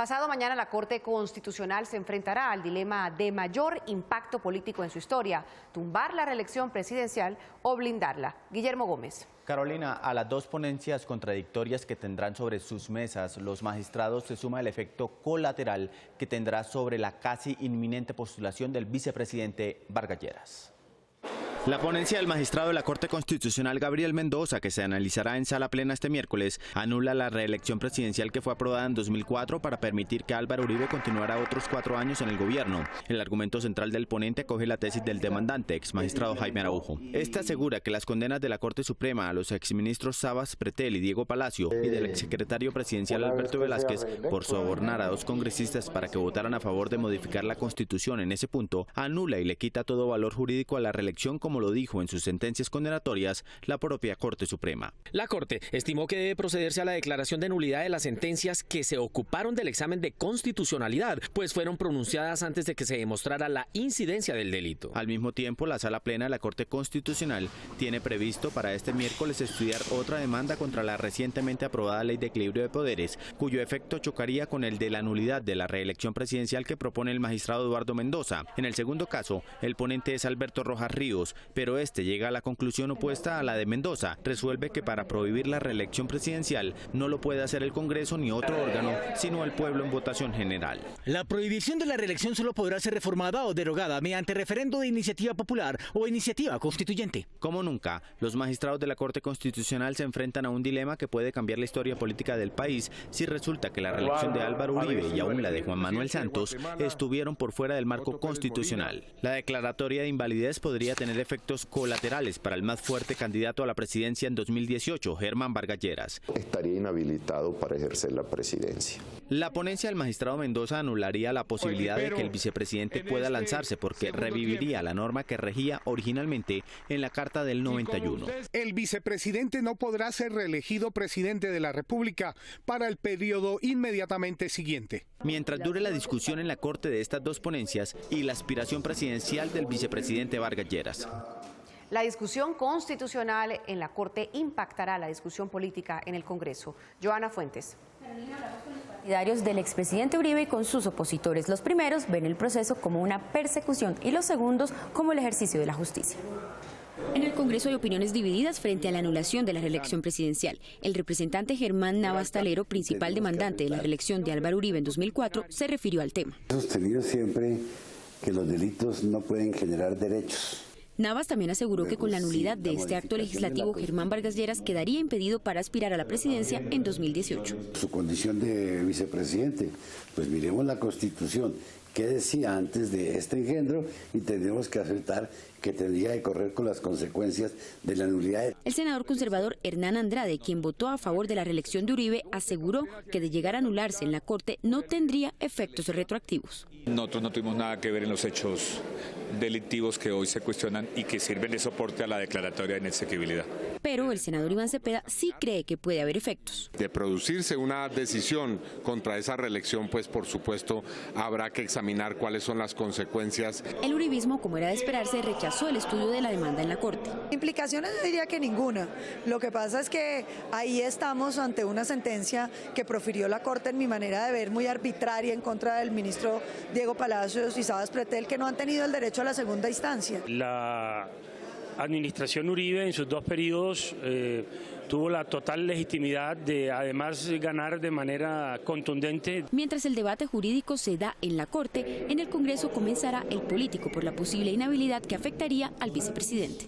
Pasado mañana la Corte Constitucional se enfrentará al dilema de mayor impacto político en su historia: tumbar la reelección presidencial o blindarla. Guillermo Gómez. Carolina, a las dos ponencias contradictorias que tendrán sobre sus mesas los magistrados se suma el efecto colateral que tendrá sobre la casi inminente postulación del vicepresidente Vargas Lleras. La ponencia del magistrado de la Corte Constitucional Gabriel Mendoza, que se analizará en sala plena este miércoles, anula la reelección presidencial que fue aprobada en 2004 para permitir que Álvaro Uribe continuara otros 4 años en el gobierno. El argumento central del ponente acoge la tesis del demandante, ex magistrado Jaime Araujo. Este asegura que las condenas de la Corte Suprema a los exministros Sabas Pretel y Diego Palacio y del exsecretario presidencial Alberto Velázquez por sobornar a 2 congresistas para que votaran a favor de modificar la Constitución en ese punto, anula y le quita todo valor jurídico a la reelección, como lo dijo en sus sentencias condenatorias la propia Corte Suprema. La Corte estimó que debe procederse a la declaración de nulidad de las sentencias que se ocuparon del examen de constitucionalidad, pues fueron pronunciadas antes de que se demostrara la incidencia del delito. Al mismo tiempo, la sala plena de la Corte Constitucional tiene previsto para este miércoles estudiar otra demanda contra la recientemente aprobada Ley de Equilibrio de Poderes, cuyo efecto chocaría con el de la nulidad de la reelección presidencial que propone el magistrado Eduardo Mendoza. En el segundo caso, el ponente es Alberto Rojas Ríos, pero este llega a la conclusión opuesta a la de Mendoza. Resuelve que para prohibir la reelección presidencial no lo puede hacer el Congreso ni otro órgano, sino el pueblo en votación general. La prohibición de la reelección solo podrá ser reformada o derogada mediante referendo de iniciativa popular o iniciativa constituyente. Como nunca, los magistrados de la Corte Constitucional se enfrentan a un dilema que puede cambiar la historia política del país si resulta que la reelección de Álvaro Uribe y aún la de Juan Manuel Santos estuvieron por fuera del marco constitucional. La declaratoria de invalidez podría tener efectos colaterales para el más fuerte candidato a la presidencia en 2018, Germán Vargas Lleras. Estaría inhabilitado para ejercer la presidencia. La ponencia del magistrado Mendoza anularía la posibilidad de que el vicepresidente pueda lanzarse, porque reviviría la norma que regía originalmente en la Carta del 91. El vicepresidente no podrá ser reelegido presidente de la República para el periodo inmediatamente siguiente. Mientras dure la discusión en la Corte de estas dos ponencias y la aspiración presidencial del vicepresidente Vargas Lleras. La discusión constitucional en la Corte impactará la discusión política en el Congreso. Joana Fuentes. Partidarios del expresidente Uribe y con sus opositores. Los primeros ven el proceso como una persecución y los segundos como el ejercicio de la justicia. En el Congreso hay opiniones divididas frente a la anulación de la reelección presidencial. El representante Germán Navas Talero, principal demandante de la reelección de Álvaro Uribe en 2004, se refirió al tema. He sostenido siempre que los delitos no pueden generar derechos. Navas también aseguró que con la nulidad de este acto legislativo, Germán Vargas Lleras quedaría impedido para aspirar a la presidencia en 2018. Su condición de vicepresidente, pues miremos la Constitución. ¿Qué decía antes de este engendro? Y tendremos que aceptar que tendría que correr con las consecuencias de la nulidad. El senador conservador Hernán Andrade, quien votó a favor de la reelección de Uribe, aseguró que de llegar a anularse en la Corte no tendría efectos retroactivos. Nosotros no tuvimos nada que ver en los hechos delictivos que hoy se cuestionan y que sirven de soporte a la declaratoria de inexequibilidad. Pero el senador Iván Cepeda sí cree que puede haber efectos. De producirse una decisión contra esa reelección, pues por supuesto habrá que examinar cuáles son las consecuencias. El uribismo, como era de esperarse, rechazó el estudio de la demanda en la Corte. Implicaciones yo diría que ninguna. Lo que pasa es que ahí estamos ante una sentencia que profirió la Corte, en mi manera de ver, muy arbitraria en contra del ministro Diego Palacios y Sabas Pretel, que no han tenido el derecho a la segunda instancia. La administración Uribe en sus 2 periodos tuvo la total legitimidad de además ganar de manera contundente. Mientras el debate jurídico se da en la Corte, en el Congreso comenzará el político por la posible inhabilidad que afectaría al vicepresidente.